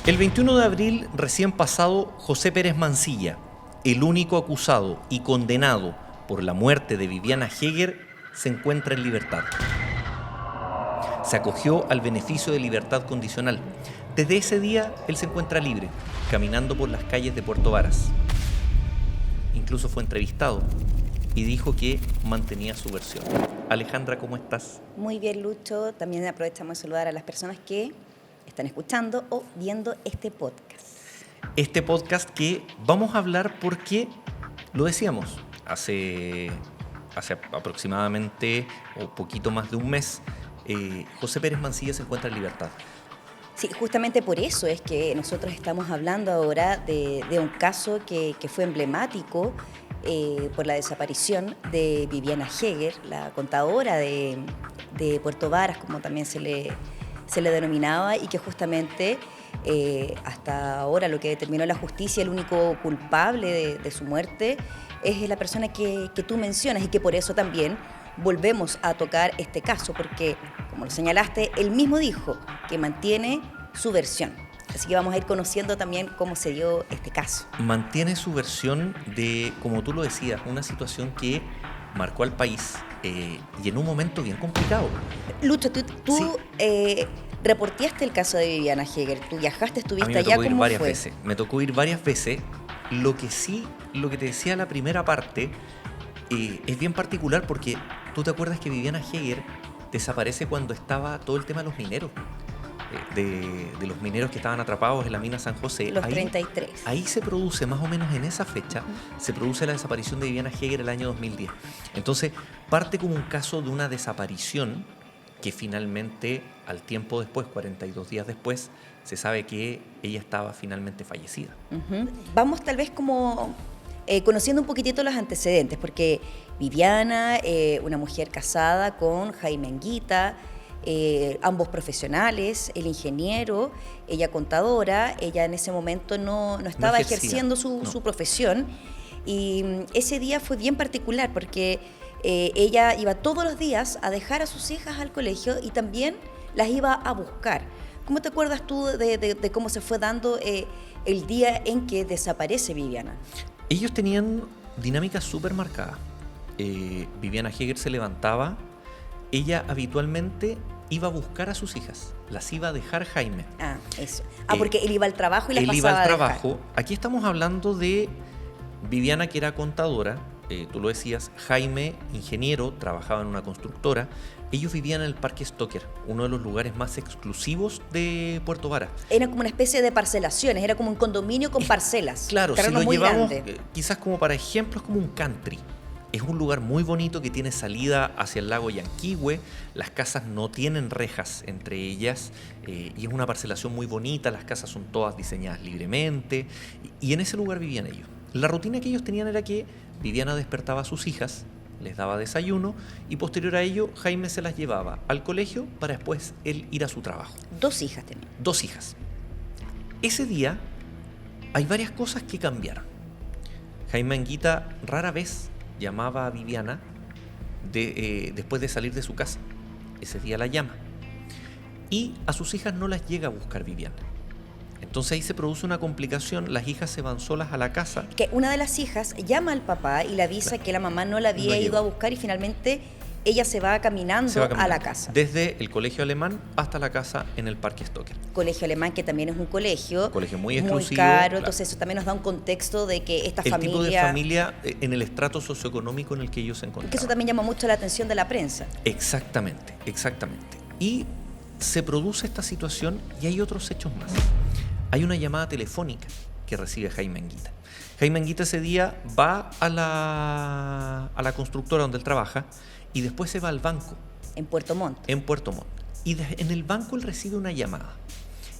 El 21 de abril recién pasado, José Pérez Mancilla, el único acusado y condenado por la muerte de Viviana Heger, se encuentra en libertad. Se acogió al beneficio de libertad condicional. Desde ese día, él se encuentra libre, caminando por las calles de Puerto Varas. Incluso fue entrevistado y dijo que mantenía su versión. Alejandra, ¿cómo estás? Muy bien, Lucho. También aprovechamos de saludar a las personas que están escuchando o viendo este podcast. Este podcast que vamos a hablar porque, lo decíamos, hace aproximadamente o poquito más de un mes, José Pérez Mancilla se encuentra en libertad. Sí, justamente por eso es que nosotros estamos hablando ahora de un caso que fue emblemático por la desaparición de Viviana Heger, la contadora de Puerto Varas, como también se le denominaba, y que justamente hasta ahora lo que determinó la justicia, el único culpable de su muerte, es la persona que tú mencionas, y que por eso también volvemos a tocar este caso, porque, como lo señalaste, él mismo dijo que mantiene su versión. Así que vamos a ir conociendo también cómo se dio este caso. Mantiene su versión de, como tú lo decías, una situación que marcó al país y en un momento bien complicado. Lucho, tú Sí. reporteaste el caso de Viviana Heger. Tú viajaste, estuviste allá, ¿cómo varias fue? veces. Me tocó ir varias veces. Lo que te decía la primera parte es bien particular porque tú te acuerdas que Viviana Heger desaparece cuando estaba todo el tema de los mineros. De los mineros que estaban atrapados en la mina San José. Los 33. Ahí se produce, más o menos en esa fecha, se produce la desaparición de Viviana Heger el año 2010. Entonces, parte como un caso de una desaparición que finalmente, al tiempo después, 42 días después, se sabe que ella estaba finalmente fallecida. Vamos tal vez como conociendo un poquitito los antecedentes, porque Viviana, una mujer casada con Jaime Anguita, ambos profesionales, el ingeniero, ella contadora, ella en ese momento no estaba ejerciendo su profesión, y ese día fue bien particular porque ella iba todos los días a dejar a sus hijas al colegio y también las iba a buscar. ¿Cómo te acuerdas tú de cómo se fue dando el día en que desaparece Viviana? Ellos tenían dinámicas súper marcadas. Viviana Heger se levantaba, ella habitualmente iba a buscar a sus hijas, las iba a dejar Jaime. Ah, eso. Porque él iba al trabajo y las pasaba a dejar. Él iba al trabajo. Aquí estamos hablando de Viviana, que era contadora, tú lo decías, Jaime, ingeniero, trabajaba en una constructora. Ellos vivían en el Parque Stoker, uno de los lugares más exclusivos de Puerto Varas. Era como una especie de parcelaciones, era como un condominio con parcelas. Claro, si lo muy llevamos grande. Quizás como para ejemplos, como un country. Es un lugar muy bonito que tiene salida hacia el lago Yanquihue. Las casas no tienen rejas entre ellas y es una parcelación muy bonita. Las casas son todas diseñadas libremente y en ese lugar vivían ellos. La rutina que ellos tenían era que Viviana despertaba a sus hijas, les daba desayuno y posterior a ello Jaime se las llevaba al colegio para después él ir a su trabajo. 2 hijas tenía. 2 hijas. Ese día hay varias cosas que cambiaron. Jaime Anguita rara vez llamaba a Viviana después de salir de su casa. Ese día la llama. Y a sus hijas no las llega a buscar Viviana. Entonces ahí se produce una complicación, las hijas se van solas a la casa. Que una de las hijas llama al papá y le avisa que la mamá no la había ido a buscar y finalmente ella se va caminando a la casa. Desde el colegio alemán hasta la casa en el Parque Stoker. Colegio alemán, que también es un colegio muy exclusivo. Muy caro, entonces eso también nos da un contexto de que esta familia... El tipo de familia en el estrato socioeconómico en el que ellos se encontraban. Que eso también llama mucho la atención de la prensa. Exactamente. Y se produce esta situación y hay otros hechos más. Hay una llamada telefónica que recibe Jaime Anguita. Jaime Anguita ese día va a la constructora donde él trabaja y después se va al banco. En Puerto Montt. Y en el banco él recibe una llamada.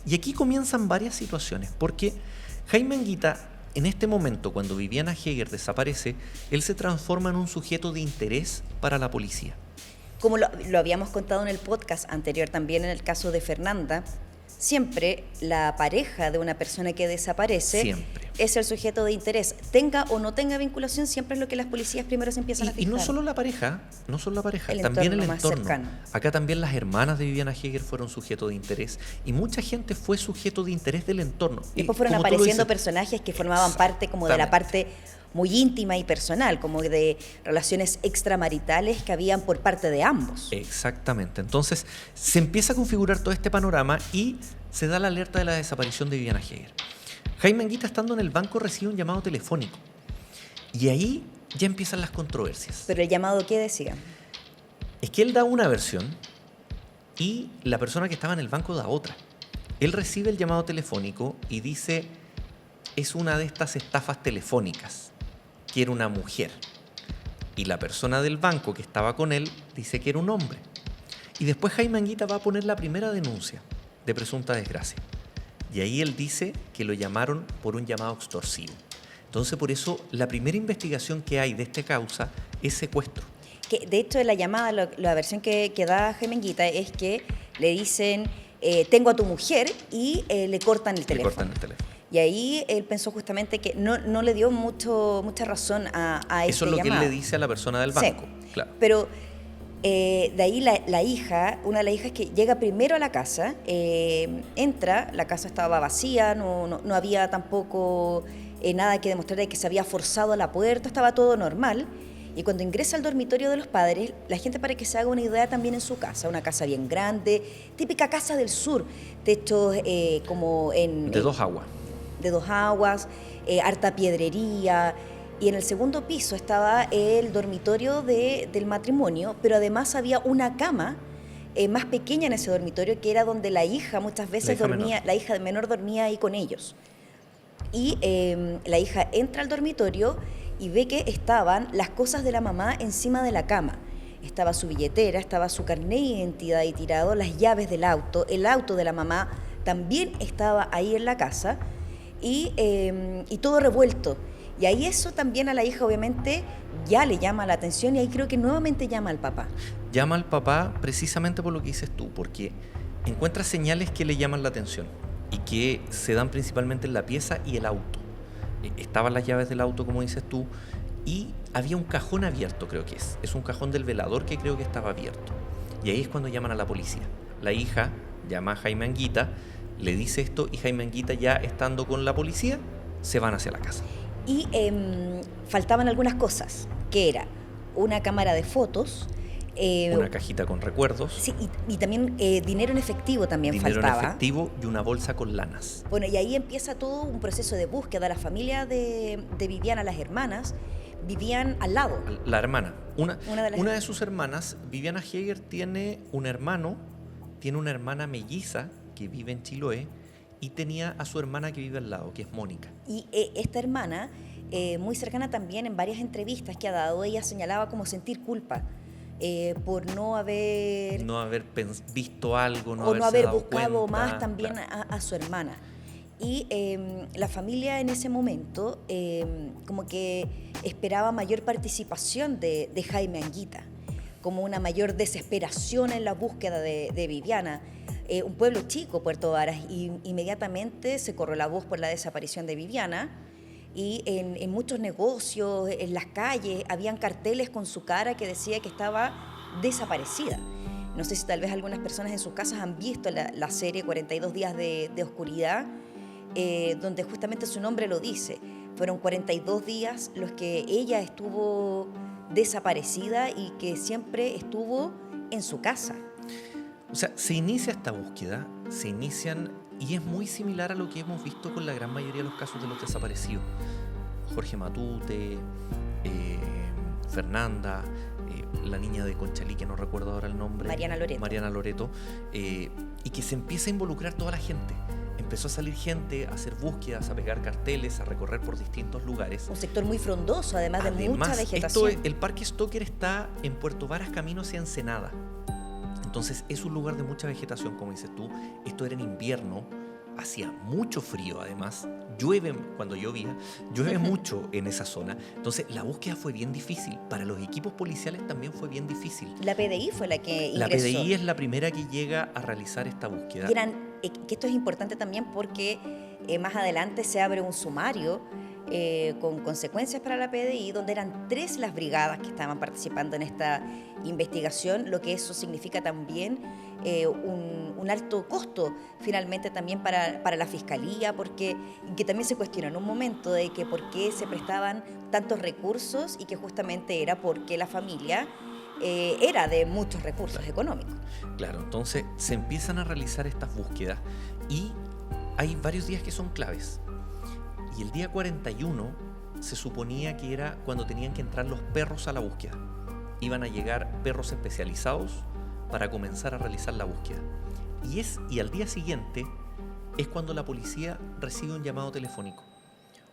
Y aquí comienzan varias situaciones, porque Jaime Anguita, en este momento, cuando Viviana Heger desaparece, él se transforma en un sujeto de interés para la policía. Como lo habíamos contado en el podcast anterior, también en el caso de Fernanda, siempre la pareja de una persona que desaparece Siempre. es el sujeto de interés. Tenga o no tenga vinculación, siempre es lo que las policías primero se empiezan a Y fijar. no solo la pareja, El también el entorno más entorno. cercano. Acá también las hermanas de Viviana Heger fueron sujeto de interés y mucha gente fue sujeto de interés del entorno. Después fueron Como tú lo apareciendo dices, personajes que formaban parte como de la parte muy íntima y personal, como de relaciones extramaritales que habían por parte de ambos. Exactamente. Entonces se empieza a configurar todo este panorama y se da la alerta de la desaparición de Viviana Heger. Jaime Anguita, estando en el banco, recibe un llamado telefónico y ahí ya empiezan las controversias. Pero el llamado, ¿qué decía? Es que él da una versión y la persona que estaba en el banco da otra. Él recibe el llamado telefónico y dice, es una de estas estafas telefónicas, que era una mujer. Y la persona del banco que estaba con él dice que era un hombre. Y después Jaime Anguita va a poner la primera denuncia de presunta desgracia. Y ahí él dice que lo llamaron por un llamado extorsivo. Entonces, por eso, la primera investigación que hay de esta causa es secuestro. Que, de hecho, la llamada, la versión que da Jaime Anguita es que le dicen, tengo a tu mujer, y le cortan el teléfono. Le cortan el teléfono. Y ahí él pensó justamente que no le dio mucha razón a Eso es lo llamado. que él le dice a la persona del banco. Sí, claro. pero de ahí la hija, una de las hijas que llega primero a la casa, entra, la casa estaba vacía, no había tampoco nada que demostrar de que se había forzado a la puerta, estaba todo normal. Y cuando ingresa al dormitorio de los padres, la gente, para que se haga una idea, también en su casa, una casa bien grande, típica casa del sur, techos como en... De dos aguas. De dos aguas, harta piedrería, y en el segundo piso estaba el dormitorio del matrimonio, pero además había una cama más pequeña en ese dormitorio, que era donde la hija muchas veces dormía, la hija menor dormía ahí con ellos. Y la hija entra al dormitorio y ve que estaban las cosas de la mamá encima de la cama. Estaba su billetera, estaba su carnet de identidad ahí tirado, las llaves del auto, el auto de la mamá también estaba ahí en la casa, y todo revuelto. Y ahí eso también a la hija obviamente ya le llama la atención, y ahí creo que nuevamente llama al papá. Llama al papá precisamente por lo que dices tú, porque encuentra señales que le llaman la atención y que se dan principalmente en la pieza y el auto. Estaban las llaves del auto, como dices tú, y había un cajón abierto, creo que es un cajón del velador que creo que estaba abierto. Y ahí es cuando llaman a la policía. La hija llama a Jaime Anguita, le dice esto, y Jaime Anguita, ya estando con la policía, se van hacia la casa. Y faltaban algunas cosas, que era una cámara de fotos, una cajita con recuerdos. Sí, y también dinero en efectivo también faltaba. Dinero en efectivo y una bolsa con lanas. Bueno, y ahí empieza todo un proceso de búsqueda. La familia de Viviana, las hermanas, vivían al lado. La hermana. Una de de sus hermanas, Viviana Heger, tiene un hermano, tiene una hermana melliza que vive en Chiloé, y tenía a su hermana que vive al lado, que es Mónica. Y esta hermana, muy cercana también, en varias entrevistas que ha dado, ella señalaba como sentir culpa por no haber visto algo, no haber buscado cuenta, más también, claro, a su hermana. Y la familia en ese momento como que esperaba mayor participación de Jaime Anguita, como una mayor desesperación en la búsqueda de Viviana. Un pueblo chico, Puerto Varas, y inmediatamente se corrió la voz por la desaparición de Viviana, y en muchos negocios, en las calles, habían carteles con su cara que decía que estaba desaparecida. No sé si tal vez algunas personas en sus casas han visto la serie 42 días de oscuridad, donde justamente su nombre lo dice. Fueron 42 días los que ella estuvo desaparecida y que siempre estuvo en su casa. O sea, se inicia esta búsqueda, y es muy similar a lo que hemos visto con la gran mayoría de los casos de los desaparecidos. Jorge Matute, Fernanda, la niña de Conchalí, que no recuerdo ahora el nombre. Mariana Loreto, y que se empieza a involucrar toda la gente. Empezó a salir gente a hacer búsquedas, a pegar carteles, a recorrer por distintos lugares. Un sector muy frondoso, además de mucha vegetación. El Parque Stoker está en Puerto Varas, camino hacia Ensenada. Entonces es un lugar de mucha vegetación, como dices tú. Esto era en invierno, hacía mucho frío además, cuando llovía, llueve mucho en esa zona. Entonces la búsqueda fue bien difícil, para los equipos policiales también fue bien difícil. La PDI fue la que ingresó. La PDI es la primera que llega a realizar esta búsqueda. Y eran que esto es importante también porque más adelante se abre un sumario con consecuencias para la PDI, donde eran 3 las brigadas que estaban participando en esta investigación, lo que eso significa también un alto costo finalmente también para la Fiscalía, porque que también se cuestiona en un momento de que por qué se prestaban tantos recursos y que justamente era porque la familia era de muchos recursos económicos. Claro, entonces se empiezan a realizar estas búsquedas y hay varios días que son claves. Y el día 41 se suponía que era cuando tenían que entrar los perros a la búsqueda. Iban a llegar perros especializados para comenzar a realizar la búsqueda. Y al día siguiente es cuando la policía recibe un llamado telefónico.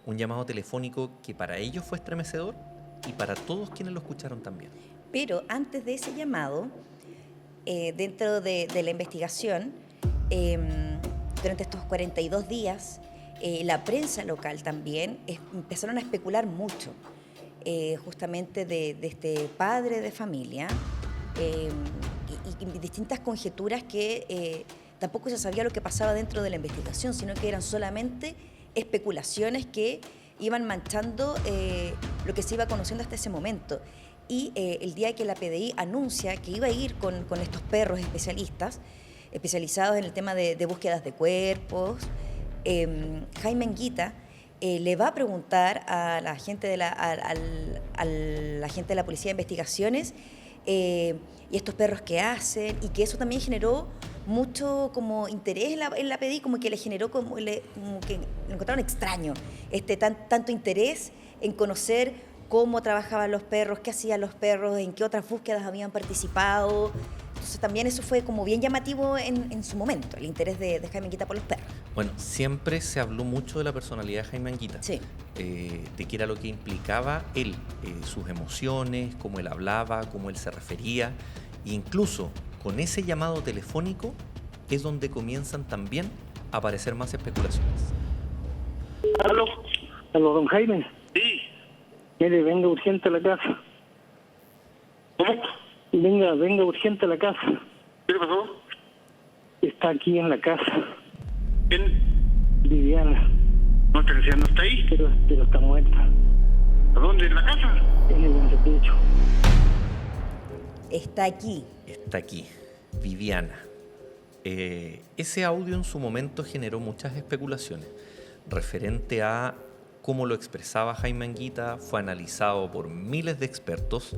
Un llamado telefónico que para ellos fue estremecedor y para todos quienes lo escucharon también. Pero antes de ese llamado, dentro de la investigación, durante estos 42 días, la prensa local también empezaron a especular mucho, justamente de este padre de familia y distintas conjeturas que tampoco se sabía lo que pasaba dentro de la investigación, sino que eran solamente especulaciones que iban manchando lo que se iba conociendo hasta ese momento. Y el día que la PDI anuncia que iba a ir con estos perros especializados en el tema de búsquedas de cuerpos, Jaime Anguita le va a preguntar a la gente de la gente de la Policía de Investigaciones y estos perros que hacen, y que eso también generó mucho como interés en la PDI, como que le generó como que lo encontraron extraño, tanto interés en conocer cómo trabajaban los perros, qué hacían los perros, en qué otras búsquedas habían participado. Entonces también eso fue como bien llamativo en su momento, el interés de Jaime Anguita por los perros. Bueno, siempre se habló mucho de la personalidad de Jaime Anguita, Sí. De qué era lo que implicaba él, sus emociones, cómo él hablaba, cómo él se refería, e incluso con ese llamado telefónico es donde comienzan también a aparecer más especulaciones. ¿Aló? ¿Aló, don Jaime? Sí. Mire, venga urgente a la casa. ¿Cómo? Venga urgente a la casa. ¿Qué le pasó? Está aquí en la casa, ¿Quién? Viviana, ¿No te decía, no está ahí? pero está muerta, ¿A dónde? ¿En la casa? en el entrepecho. Está aquí. Está aquí, Viviana. Ese audio en su momento generó muchas especulaciones referente a cómo lo expresaba Jaime Anguita, fue analizado por miles de expertos,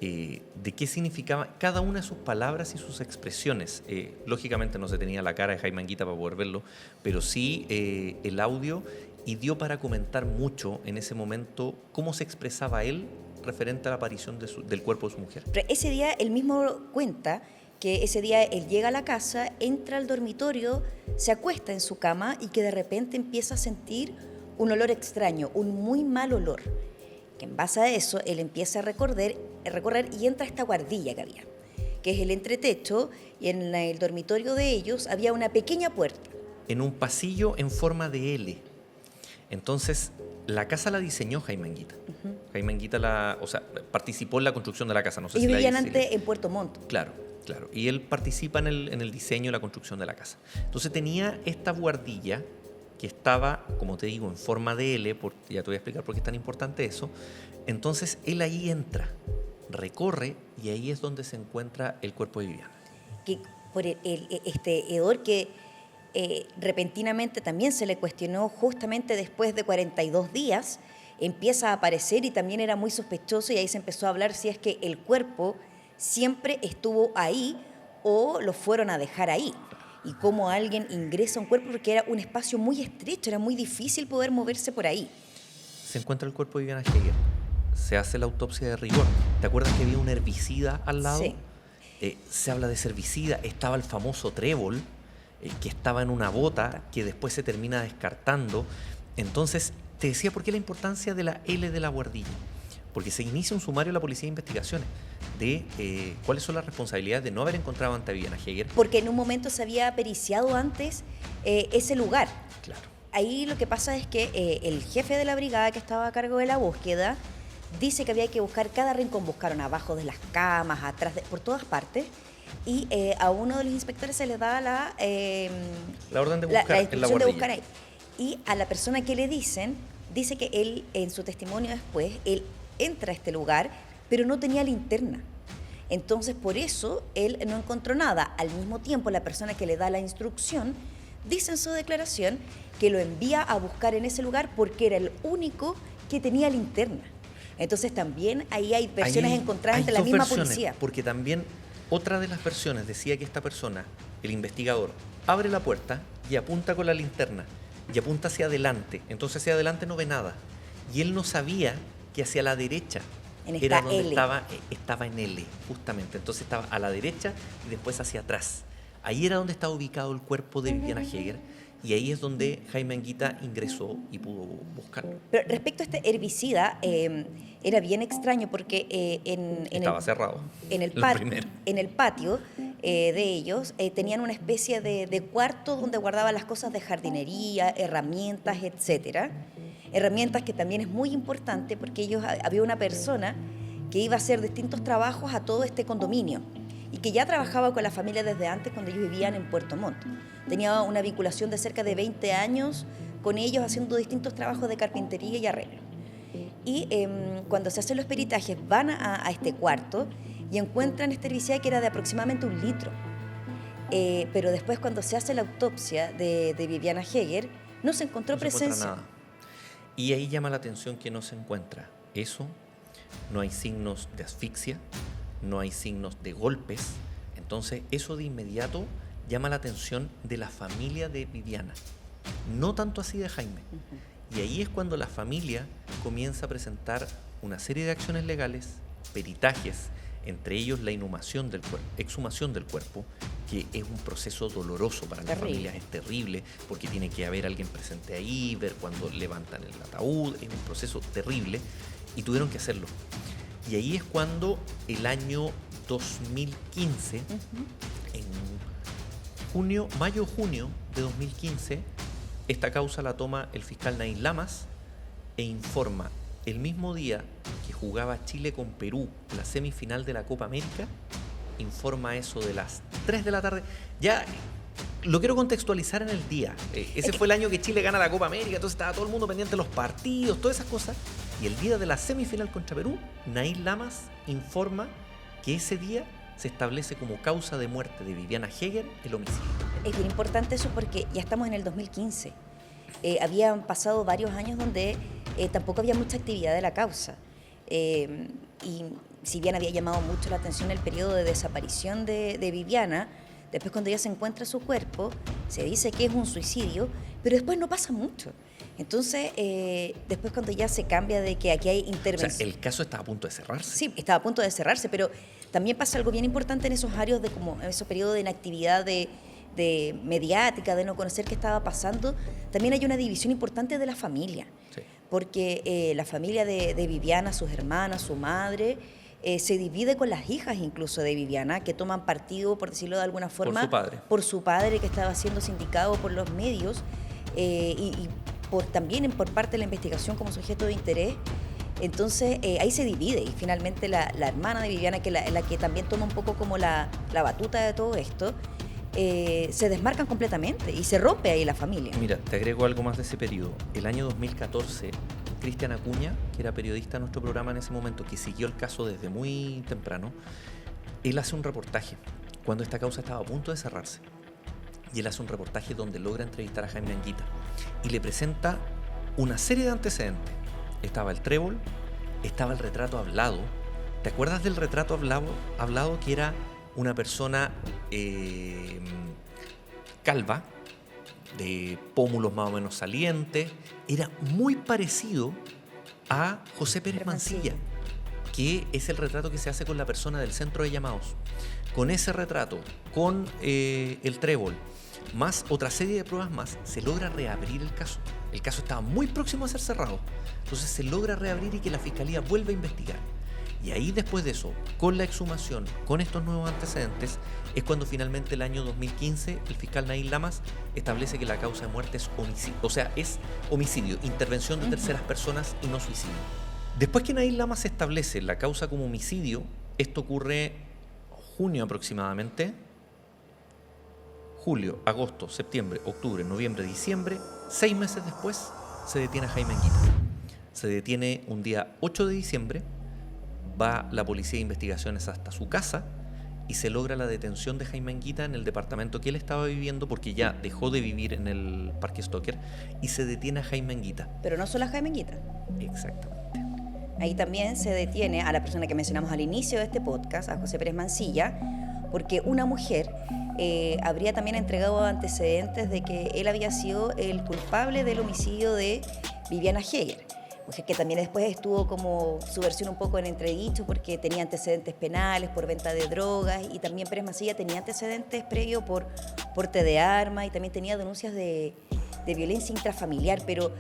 de qué significaba cada una de sus palabras y sus expresiones. Lógicamente no se tenía la cara de Jaime Anguita para poder verlo, pero sí el audio, y dio para comentar mucho en ese momento cómo se expresaba él referente a la aparición del cuerpo de su mujer. Pero ese día él mismo cuenta que ese día él llega a la casa, entra al dormitorio, se acuesta en su cama y que de repente empieza a sentir un olor extraño, un muy mal olor. Que en base a eso él empieza a recorrer y entra a esta guardilla que había, que es el entretecho, y en el dormitorio de ellos había una pequeña puerta. En un pasillo en forma de L. Entonces, la casa la diseñó Jaime Anguita. Jaime Anguita participó en la construcción de la casa. No sé Ellos si la vivían dice- antes en Puerto Montt. Claro. Y él participa en el diseño y la construcción de la casa. Entonces tenía esta buhardilla que estaba, como te digo, en forma de L, ya te voy a explicar por qué es tan importante eso. Entonces él ahí entra, recorre, y ahí es donde se encuentra el cuerpo de Viviana. Que por este hedor que repentinamente también se le cuestionó justamente después de 42 días, empieza a aparecer y también era muy sospechoso, y ahí se empezó a hablar si es que el cuerpo siempre estuvo ahí o lo fueron a dejar ahí. Y cómo alguien ingresa a un cuerpo, porque era un espacio muy estrecho, era muy difícil poder moverse por ahí. Se encuentra el cuerpo de Viviana Heger. Se hace la autopsia de rigor. ¿Te acuerdas que había un herbicida al lado? Sí. Se habla de ese herbicida. Estaba el famoso trébol, que estaba en una bota, que después se termina descartando. Entonces, te decía por qué la importancia de la L de la buhardilla. Porque se inicia un sumario en la Policía de Investigaciones de cuáles son las responsabilidades de no haber encontrado ante Viviana Heger. Porque en un momento se había periciado antes ese lugar. Claro. Ahí lo que pasa es que el jefe de la brigada que estaba a cargo de la búsqueda dice que había que buscar cada rincón. Buscaron abajo de las camas, atrás, por todas partes. Y a uno de los inspectores se le da La orden de la buscar en la instrucción de guardilla. buscar ahí. Y a la persona que le dicen, dice que él, en su testimonio después, él entra a este lugar, pero no tenía linterna. Entonces, por eso, él no encontró nada. Al mismo tiempo, la persona que le da la instrucción dice en su declaración que lo envía a buscar en ese lugar porque era el único que tenía linterna. Entonces, también ahí hay versiones encontradas entre la dos misma versiones, policía. Porque también otra de las versiones decía que esta persona, el investigador, abre la puerta y apunta con la linterna y apunta hacia adelante. Entonces hacia adelante no ve nada. Y él no sabía que hacia la derecha En era esta donde L. estaba en L, justamente. Entonces estaba a la derecha y después hacia atrás. Ahí era donde estaba ubicado el cuerpo de Viviana Heger y ahí es donde Jaime Anguita ingresó y pudo buscarlo. Pero respecto a este herbicida, era bien extraño porque Estaba cerrado. en el, lo primero. en el patio de ellos tenían una especie de cuarto donde guardaban las cosas de jardinería, herramientas, etcétera. Herramientas que también es muy importante porque había una persona que iba a hacer distintos trabajos a todo este condominio y que ya trabajaba con la familia desde antes cuando ellos vivían en Puerto Montt. Tenía una vinculación de cerca de 20 años con ellos haciendo distintos trabajos de carpintería y arreglo. Y cuando se hacen los peritajes van a este cuarto y encuentran este herbicida que era de aproximadamente 1 litro. Pero después cuando se hace la autopsia de Viviana Heger no se encontró No se encuentra presencia. nada. Y ahí llama la atención que no se encuentra eso, no hay signos de asfixia, no hay signos de golpes. Entonces eso de inmediato llama la atención de la familia de Viviana, no tanto así de Jaime. Y ahí es cuando la familia comienza a presentar una serie de acciones legales, peritajes, entre ellos la exhumación del cuerpo, que es un proceso doloroso para las Terrible. familias, es terrible, porque tiene que haber alguien presente ahí, ver cuando levantan el ataúd, es un proceso terrible, y tuvieron que hacerlo. Y ahí es cuando el año 2015, en mayo-junio de 2015, esta causa la toma el fiscal Naín Lamas e informa el mismo día que jugaba Chile con Perú la semifinal de la Copa América, informa eso de las 3 de la tarde. Ya lo quiero contextualizar en el día. Ese fue el año que Chile gana la Copa América, entonces estaba todo el mundo pendiente de los partidos, todas esas cosas. Y el día de la semifinal contra Perú, Naín Lamas informa que ese día se establece como causa de muerte de Viviana Heger el homicidio. Es bien importante eso porque ya estamos en el 2015. Habían pasado varios años donde tampoco había mucha actividad de la causa. Y si bien había llamado mucho la atención el periodo de desaparición de Viviana, después cuando ya se encuentra su cuerpo, se dice que es un suicidio, pero después no pasa mucho. Entonces, después cuando ya se cambia de que aquí hay intervención... O sea, el caso estaba a punto de cerrarse. Sí, estaba a punto de cerrarse, pero también pasa algo bien importante en esos años de como en esos periodos de inactividad de mediática, de no conocer qué estaba pasando. También hay una división importante de la familia, Sí. porque la familia de Viviana, sus hermanas, su madre, se divide con las hijas incluso de Viviana, que toman partido, por decirlo de alguna forma, por su padre que estaba siendo sindicado por los medios y también por parte de la investigación como sujeto de interés. Entonces ahí se divide y finalmente la hermana de Viviana, que es la que también toma un poco como la batuta de todo esto, se desmarcan completamente y se rompe ahí la familia. Mira, te agrego algo más de ese periodo. El año 2014, Cristian Acuña, que era periodista de nuestro programa en ese momento, que siguió el caso desde muy temprano, él hace un reportaje cuando esta causa estaba a punto de cerrarse. Y él hace un reportaje donde logra entrevistar a Jaime Anguita y le presenta una serie de antecedentes. Estaba el trébol, estaba el retrato hablado. ¿Te acuerdas del retrato hablado que era una persona calva, de pómulos más o menos salientes? Era muy parecido a José Pérez Mancilla, que es el retrato que se hace con la persona del centro de llamados. Con ese retrato, con el trébol, más otra serie de pruebas más, se logra reabrir el caso. El caso estaba muy próximo a ser cerrado. Entonces se logra reabrir y que la fiscalía vuelva a investigar. Y ahí después de eso, con la exhumación, con estos nuevos antecedentes, es cuando finalmente el año 2015 el fiscal Naín Lamas establece que la causa de muerte es homicidio. O sea, es homicidio, intervención de terceras personas y no suicidio. Después que Naín Lamas establece la causa como homicidio, esto ocurre junio aproximadamente, julio, agosto, septiembre, octubre, noviembre, diciembre, 6 meses después se detiene a Jaime Anguita. Se detiene un día 8 de diciembre, va la policía de investigaciones hasta su casa y se logra la detención de Jaime Anguita en el departamento que él estaba viviendo, porque ya dejó de vivir en el Parque Stoker, y se detiene a Jaime Anguita. Pero no solo a Jaime Anguita. Exactamente. Ahí también se detiene a la persona que mencionamos al inicio de este podcast, a José Pérez Mancilla, porque una mujer habría también entregado antecedentes de que él había sido el culpable del homicidio de Viviana Heger. Mujer que también después estuvo como su versión un poco en entredicho porque tenía antecedentes penales por venta de drogas, y también Pérez Mancilla tenía antecedentes previos por porte de armas y también tenía denuncias de violencia intrafamiliar. Pero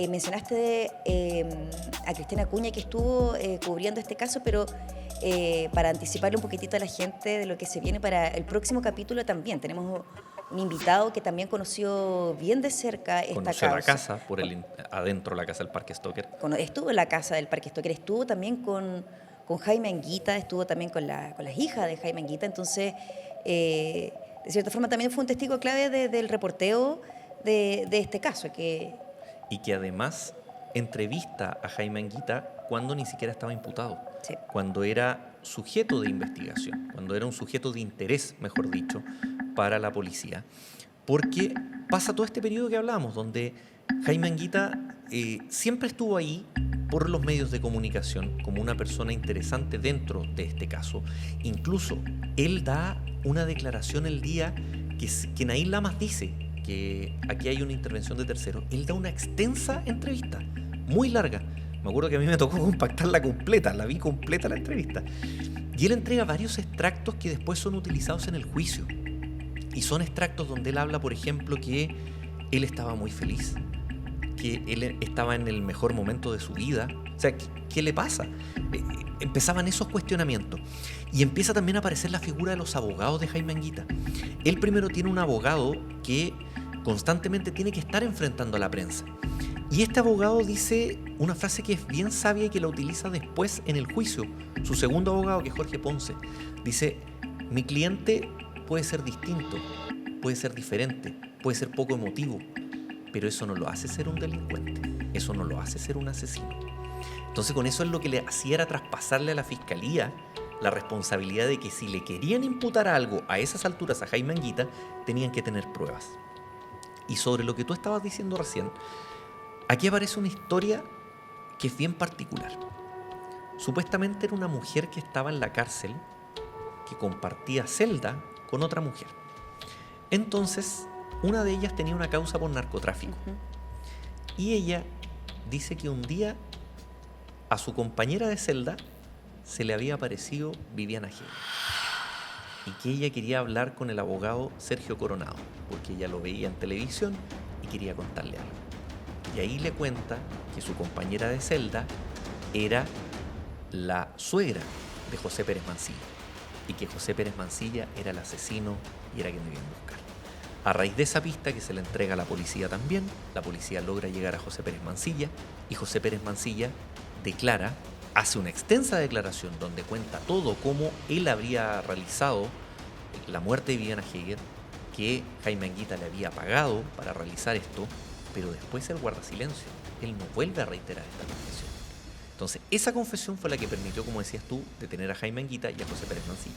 mencionaste a Cristina Acuña, que estuvo cubriendo este caso, pero para anticiparle un poquitito a la gente de lo que se viene para el próximo capítulo, también tenemos un invitado que también conoció bien de cerca esta Conoció causa. la casa, adentro de la casa del Parque Stoker. Estuvo en la casa del Parque Stoker, estuvo también con Jaime Anguita, estuvo también con las hijas de Jaime Anguita. Entonces, de cierta forma también fue un testigo clave del reporteo de este caso. Y que además entrevista a Jaime Anguita cuando ni siquiera estaba imputado, Sí. cuando era sujeto de investigación, cuando era un sujeto de interés, mejor dicho, para la policía. Porque pasa todo este periodo que hablábamos, donde Jaime Anguita siempre estuvo ahí por los medios de comunicación como una persona interesante dentro de este caso. Incluso él da una declaración el día que Naín Lamas dice que aquí hay una intervención de terceros. Él da una extensa entrevista, muy larga. Me acuerdo que a mí me tocó compactarla completa, la vi completa la entrevista. Y él entrega varios extractos que después son utilizados en el juicio. Y son extractos donde él habla, por ejemplo, que él estaba muy feliz, que él estaba en el mejor momento de su vida. O sea, ¿qué le pasa? Empezaban esos cuestionamientos. Y empieza también a aparecer la figura de los abogados de Jaime Anguita. Él primero tiene un abogado que constantemente tiene que estar enfrentando a la prensa. Y este abogado dice una frase que es bien sabia y que la utiliza después en el juicio. Su segundo abogado, que es Jorge Ponce, dice: mi cliente puede ser distinto, puede ser diferente, puede ser poco emotivo, pero eso no lo hace ser un delincuente, eso no lo hace ser un asesino. Entonces, con eso, es lo que le hacía era traspasarle a la fiscalía la responsabilidad de que si le querían imputar algo a esas alturas a Jaime Anguita, tenían que tener pruebas. Y sobre lo que tú estabas diciendo recién, aquí aparece una historia que es bien particular. Supuestamente era una mujer que estaba en la cárcel, que compartía celda con otra mujer. Entonces, una de ellas tenía una causa por narcotráfico. Y ella dice que un día a su compañera de celda se le había aparecido Viviana Heger, y que ella quería hablar con el abogado Sergio Coronado, porque ella lo veía en televisión y quería contarle algo. Y ahí le cuenta que su compañera de celda era la suegra de José Pérez Mancilla, y que José Pérez Mancilla era el asesino y era quien debían buscar. A raíz de esa pista, que se le entrega a la policía también, la policía logra llegar a José Pérez Mancilla, y José Pérez Mancilla hace una extensa declaración donde cuenta todo, cómo él habría realizado la muerte de Viviana Heger, que Jaime Anguita le había pagado para realizar esto, pero después él guarda silencio. Él no vuelve a reiterar esta confesión. Entonces, esa confesión fue la que permitió, como decías tú, detener a Jaime Anguita y a José Pérez Mancilla.